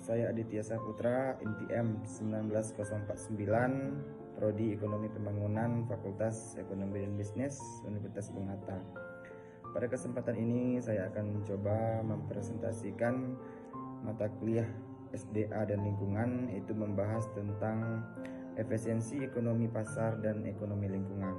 Saya Aditya Saputra, NPM 19049, Prodi Ekonomi Pembangunan, Fakultas Ekonomi dan Bisnis, Universitas Bung Hatta. Pada kesempatan ini saya akan mencoba mempresentasikan mata kuliah SDA dan lingkungan, yaitu membahas tentang efisiensi ekonomi pasar dan ekonomi lingkungan.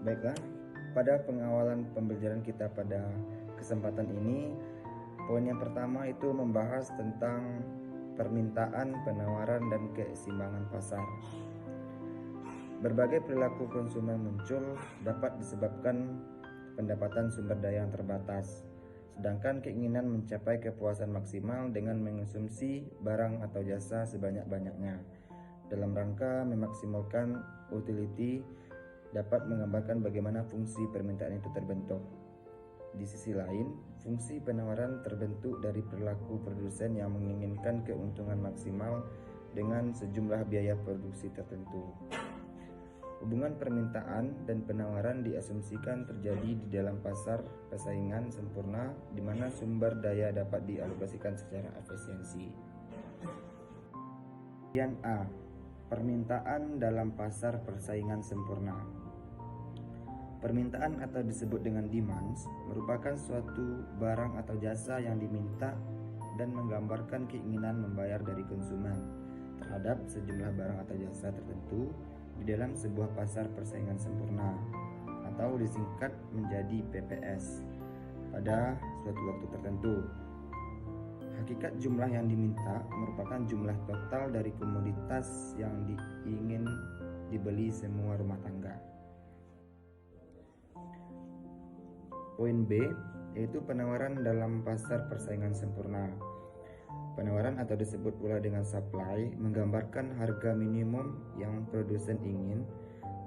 Baiklah, pada pengawalan pembelajaran kita pada kesempatan ini, poin yang pertama itu membahas tentang permintaan, penawaran, dan keseimbangan pasar. Berbagai perilaku konsumen muncul dapat disebabkan pendapatan sumber daya yang terbatas, sedangkan keinginan mencapai kepuasan maksimal dengan mengonsumsi barang atau jasa sebanyak-banyaknya dalam rangka memaksimalkan utility dapat menggambarkan bagaimana fungsi permintaan itu terbentuk. Di sisi lain, fungsi penawaran terbentuk dari perilaku produsen yang menginginkan keuntungan maksimal dengan sejumlah biaya produksi tertentu. Hubungan permintaan dan penawaran diasumsikan terjadi di dalam pasar persaingan sempurna di mana sumber daya dapat dialokasikan secara efisiensi. Bagian A. Permintaan dalam pasar persaingan sempurna. Permintaan atau disebut dengan demands merupakan suatu barang atau jasa yang diminta dan menggambarkan keinginan membayar dari konsumen terhadap sejumlah barang atau jasa tertentu di dalam sebuah pasar persaingan sempurna atau disingkat menjadi PPS pada suatu waktu tertentu. Hakikat jumlah yang diminta merupakan jumlah total dari komoditas yang ingin dibeli semua rumah tangga. Poin B, yaitu penawaran dalam pasar persaingan sempurna. Penawaran atau disebut pula dengan supply menggambarkan harga minimum yang produsen ingin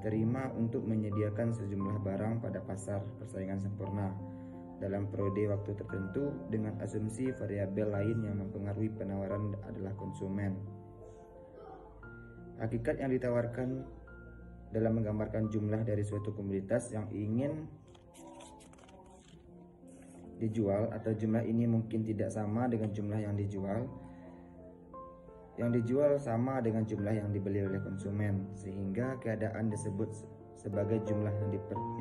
terima untuk menyediakan sejumlah barang pada pasar persaingan sempurna dalam periode waktu tertentu dengan asumsi variabel lain yang mempengaruhi penawaran adalah konsumen. Hakikat yang ditawarkan dalam menggambarkan jumlah dari suatu komoditas yang ingin dijual atau jumlah ini mungkin tidak sama dengan jumlah yang dijual. Yang dijual sama dengan jumlah yang dibeli oleh konsumen, sehingga keadaan disebut sebagai jumlah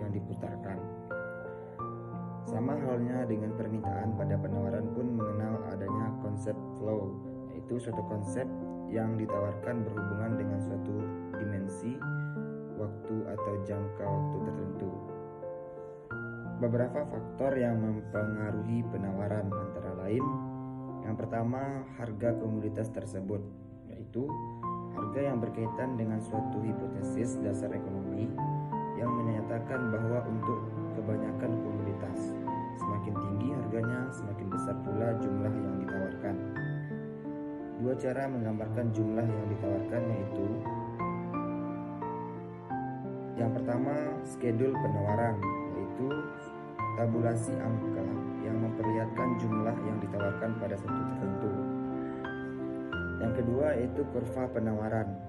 yang diputarkan. Sama halnya dengan permintaan, pada penawaran pun mengenal adanya konsep flow, yaitu suatu konsep yang ditawarkan berhubungan dengan suatu dimensi, waktu atau jangka waktu tertentu. Beberapa faktor yang mempengaruhi penawaran antara lain, yang pertama harga komoditas tersebut, yaitu harga yang berkaitan dengan suatu hipotesis dasar ekonomi yang menyatakan bahwa untuk kebanyakan komoditas semakin tinggi harganya, semakin besar pula jumlah yang ditawarkan. Dua cara menggambarkan jumlah yang ditawarkan yaitu yang pertama schedule penawaran, yaitu tabulasi angka yang memperlihatkan jumlah yang ditawarkan pada suatu tertentu. Yang kedua yaitu kurva penawaran,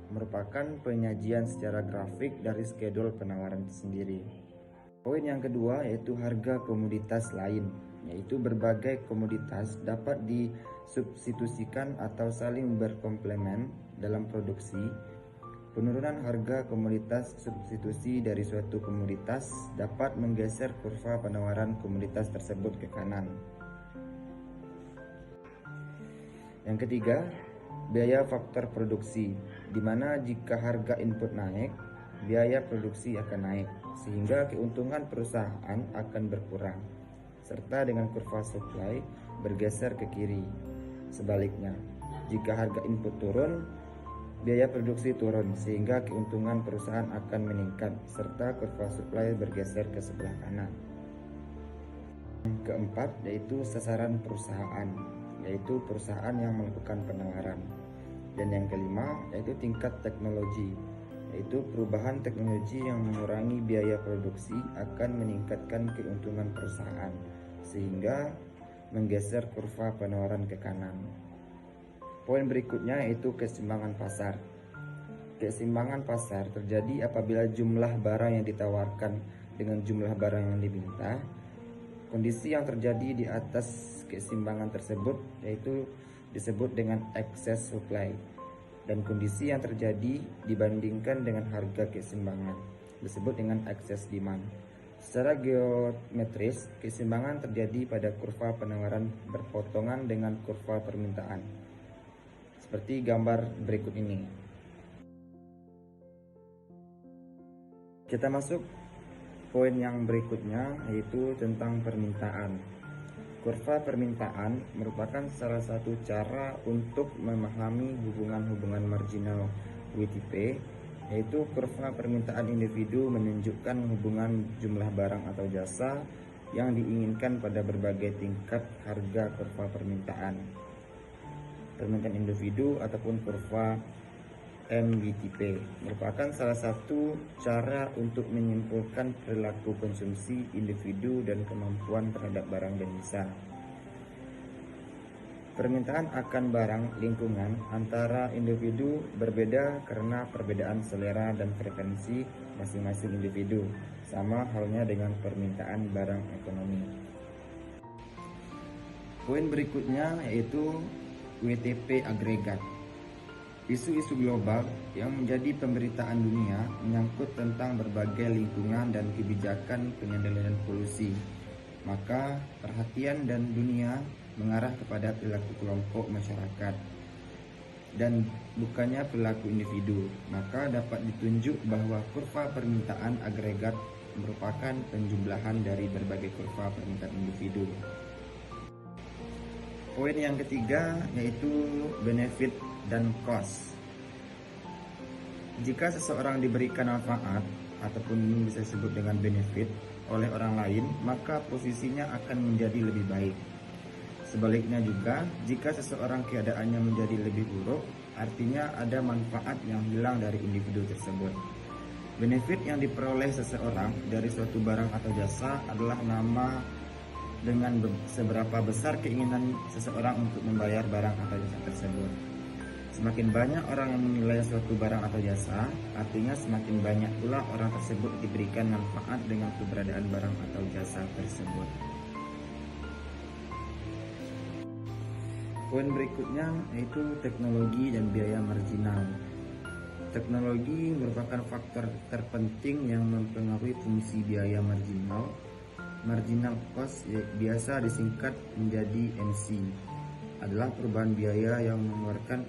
merupakan penyajian secara grafik dari schedule penawaran itu sendiri. Poin yang kedua yaitu harga komoditas lain, yaitu berbagai komoditas dapat disubstitusikan atau saling berkomplemen dalam produksi. Penurunan harga komoditas substitusi dari suatu komoditas dapat menggeser kurva penawaran komoditas tersebut ke kanan. Yang ketiga, biaya faktor produksi, di mana jika harga input naik, biaya produksi akan naik, sehingga keuntungan perusahaan akan berkurang, serta dengan kurva supply bergeser ke kiri. Sebaliknya, jika harga input turun, biaya produksi turun sehingga keuntungan perusahaan akan meningkat serta kurva supply bergeser ke sebelah kanan. Yang keempat yaitu sasaran perusahaan, yaitu perusahaan yang melakukan penawaran. Dan yang kelima yaitu tingkat teknologi, yaitu perubahan teknologi yang mengurangi biaya produksi akan meningkatkan keuntungan perusahaan sehingga menggeser kurva penawaran ke kanan. Poin berikutnya yaitu keseimbangan pasar. Keseimbangan pasar terjadi apabila jumlah barang yang ditawarkan dengan jumlah barang yang diminta. Kondisi yang terjadi di atas keseimbangan tersebut yaitu disebut dengan excess supply, dan kondisi yang terjadi dibandingkan dengan harga keseimbangan disebut dengan excess demand. Secara geometris, keseimbangan terjadi pada kurva penawaran berpotongan dengan kurva permintaan, seperti gambar berikut ini. Kita masuk poin yang berikutnya, yaitu tentang permintaan. Kurva permintaan merupakan salah satu cara untuk memahami hubungan-hubungan marginal WTP, yaitu kurva permintaan individu menunjukkan hubungan jumlah barang atau jasa yang diinginkan pada berbagai tingkat harga kurva permintaan individu ataupun kurva MWTP merupakan salah satu cara untuk menyimpulkan perilaku konsumsi individu dan kemampuan terhadap barang dan jasa. Permintaan akan barang lingkungan antara individu berbeda karena perbedaan selera dan preferensi masing-masing individu, sama halnya dengan permintaan barang ekonomi. Poin berikutnya yaitu WTP agregat. Isu-isu global yang menjadi pemberitaan dunia menyangkut tentang berbagai lingkungan dan kebijakan pengendalian polusi. Maka perhatian dan dunia mengarah kepada perilaku kelompok masyarakat dan bukannya perilaku individu. Maka dapat ditunjuk bahwa kurva permintaan agregat merupakan penjumlahan dari berbagai kurva permintaan individu. Poin yang ketiga yaitu benefit dan cost. Jika seseorang diberikan manfaat ataupun ini bisa disebut dengan benefit oleh orang lain, maka posisinya akan menjadi lebih baik. Sebaliknya juga, jika seseorang keadaannya menjadi lebih buruk, artinya ada manfaat yang hilang dari individu tersebut. Benefit yang diperoleh seseorang dari suatu barang atau jasa adalah nama dengan seberapa besar keinginan seseorang untuk membayar barang atau jasa tersebut. Semakin banyak orang yang menilai suatu barang atau jasa, artinya semakin banyak pula orang tersebut diberikan manfaat dengan keberadaan barang atau jasa tersebut. Poin berikutnya yaitu teknologi dan biaya marginal. Teknologi merupakan faktor terpenting yang mempengaruhi fungsi biaya marginal. Marginal cost biasa disingkat menjadi MC, adalah perubahan biaya yang mengeluarkan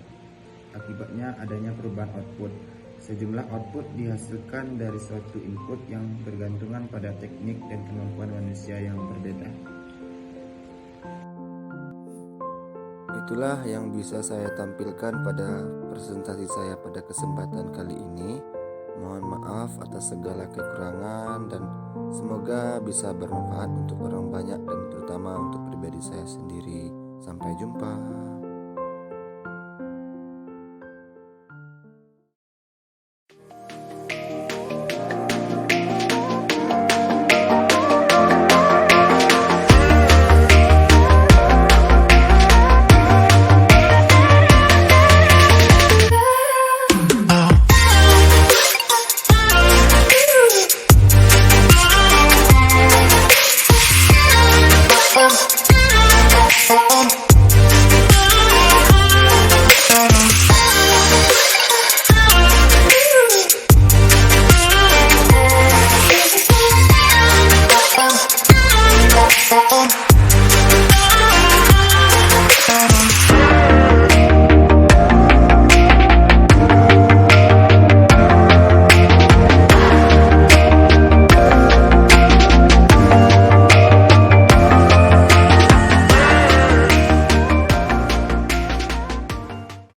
akibatnya adanya perubahan output. Sejumlah output dihasilkan dari suatu input yang bergantungan pada teknik dan kemampuan manusia yang berbeda. Itulah yang bisa saya tampilkan pada presentasi saya pada kesempatan kali ini. Mohon maaf atas segala kekurangan dan semoga bisa bermanfaat untuk orang banyak dan terutama untuk pribadi saya sendiri. Sampai jumpa.